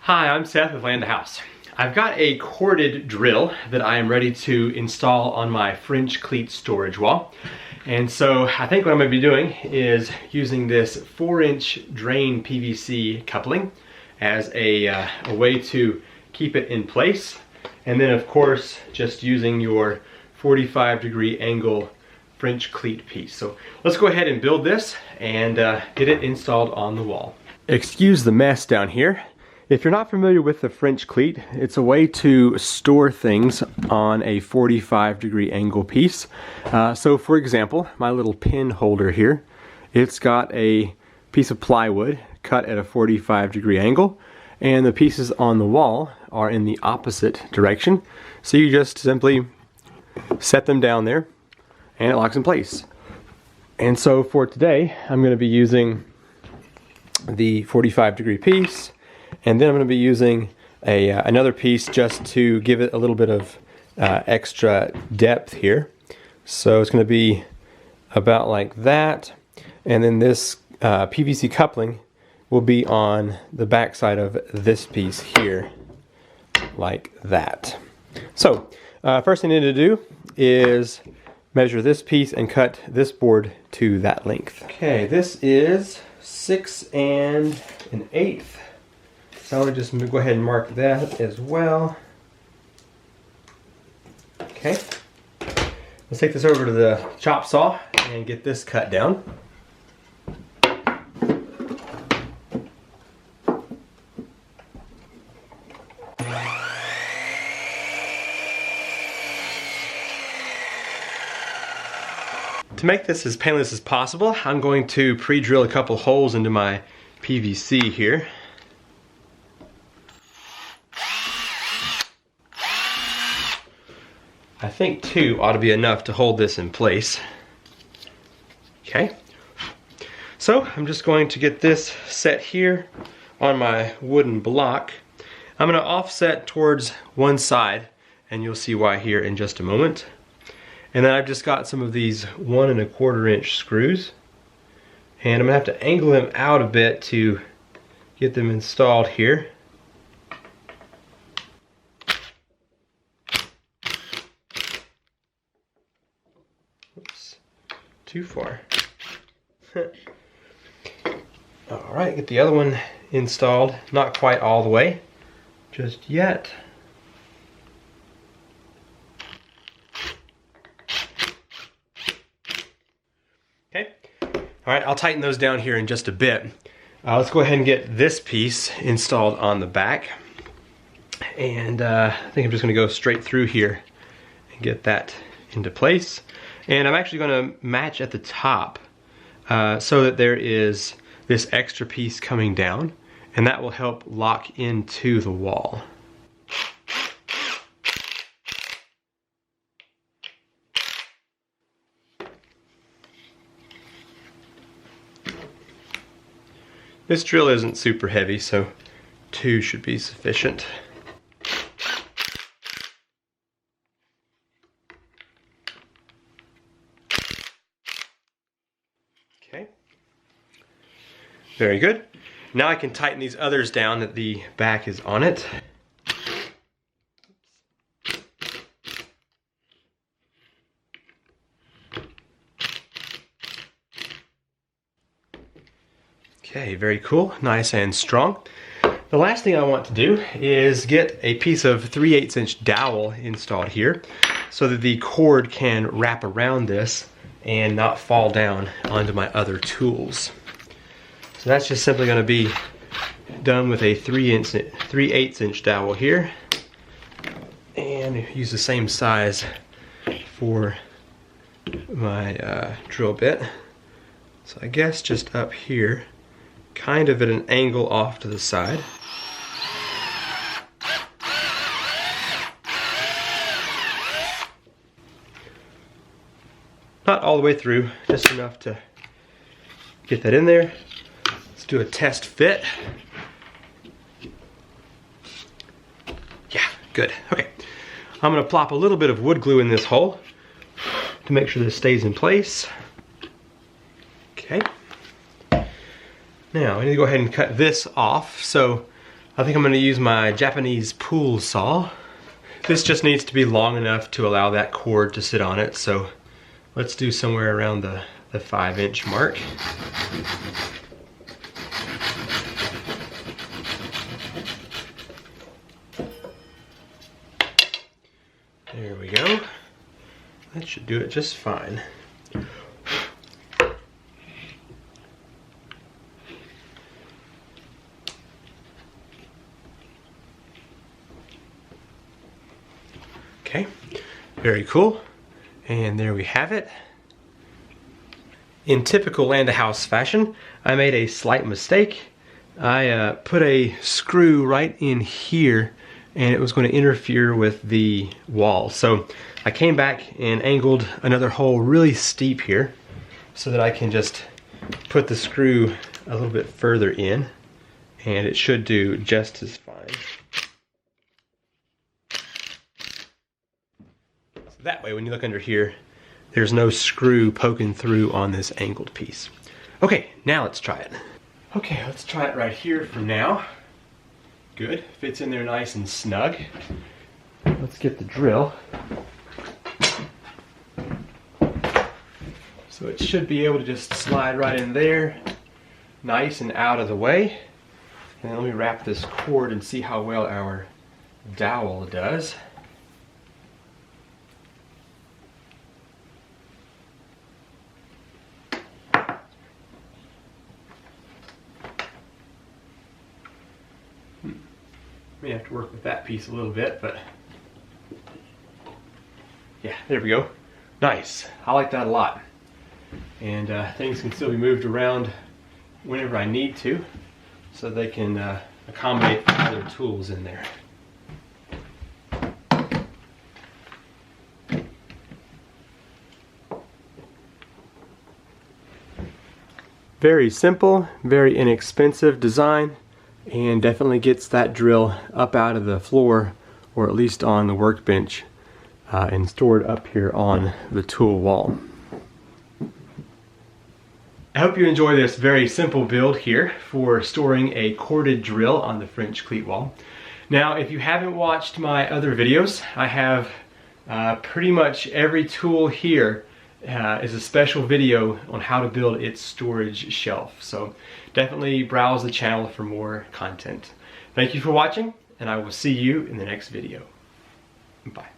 Hi, I'm Seth with Land to House. I've got a corded drill that I am ready to install on my French Cleat storage wall. And so I think what I'm going to be doing is using this 4-inch drain PVC coupling as a way to keep it in place. And then of course, just using your 45-degree angle French Cleat piece. So let's go ahead and build this and get it installed on the wall. Excuse the mess down here. If you're not familiar with the French Cleat, it's a way to store things on a 45-degree angle piece. So for example, my little pin holder here, it's got a piece of plywood cut at a 45-degree angle, and the pieces on the wall are in the opposite direction. So you just simply set them down there and it locks in place. And so for today, I'm going to be using the 45-degree piece. And then I'm going to be using another piece just to give it a little bit of extra depth here. So it's going to be about like that. And then this PVC coupling will be on the back side of this piece here, like that. So first thing I need to do is measure this piece and cut this board to that length. Okay, this is 6 1/8. So I'm going to just go ahead and mark that as well. Okay. Let's take this over to the chop saw and get this cut down. To make this as painless as possible, I'm going to pre-drill a couple holes into my PVC here. I think 2 ought to be enough to hold this in place. Okay, so I'm just going to get this set here on my wooden block. I'm going to offset towards one side, and you'll see why here in just a moment. And then I've just got some of these 1 1/4 inch screws, and I'm going to have to angle them out a bit to get them installed here. Too far. Alright, get the other one installed. Not quite all the way just yet. Okay. Alright, I'll tighten those down here in just a bit. Let's go ahead and get this piece installed on the back. And I think I'm just going to go straight through here and get that into place. And I'm actually going to match at the top so that there is this extra piece coming down, and that will help lock into the wall. This drill isn't super heavy, so 2 should be sufficient. Okay, very good. Now I can tighten these others down that the back is on it. Okay, very cool, nice and strong. The last thing I want to do is get a piece of 3/8 inch dowel installed here so that the cord can wrap around this and not fall down onto my other tools. So that's just simply going to be done with a 3/8 inch dowel here, and use the same size for my drill bit. So I guess just up here, kind of at an angle off to the side. Not all the way through, just enough to get that in there. Let's do a test fit. Yeah, good. Okay. I'm going to plop a little bit of wood glue in this hole to make sure this stays in place. Okay. Now I need to go ahead and cut this off. So I think I'm going to use my Japanese pool saw. This just needs to be long enough to allow that cord to sit on it, so let's do somewhere around the 5-inch mark. There we go. That should do it just fine. Okay, very cool. And there we have it. In typical Land House fashion, I made a slight mistake. I put a screw right in here and it was going to interfere with the wall. So I came back and angled another hole really steep here so that I can just put the screw a little bit further in and it should do just as fine. So that way when you look under here, there's no screw poking through on this angled piece. Okay, now let's try it. Okay, let's try it right here for now. Good, fits in there nice and snug. Let's get the drill. So it should be able to just slide right in there, nice and out of the way. And let me wrap this cord and see how well our dowel does. May have to work with that piece a little bit, but yeah, there we go. Nice. I like that a lot. And things can still be moved around whenever I need to, so they can accommodate other tools in there. Very simple, very inexpensive design, and definitely gets that drill up out of the floor, or at least on the workbench, and stored up here on the tool wall. I hope you enjoy this very simple build here for storing a corded drill on the French cleat wall. Now, if you haven't watched my other videos, I have pretty much every tool here is a special video on how to build its storage shelf. So definitely browse the channel for more content. Thank you for watching, and I will see you in the next video. Bye.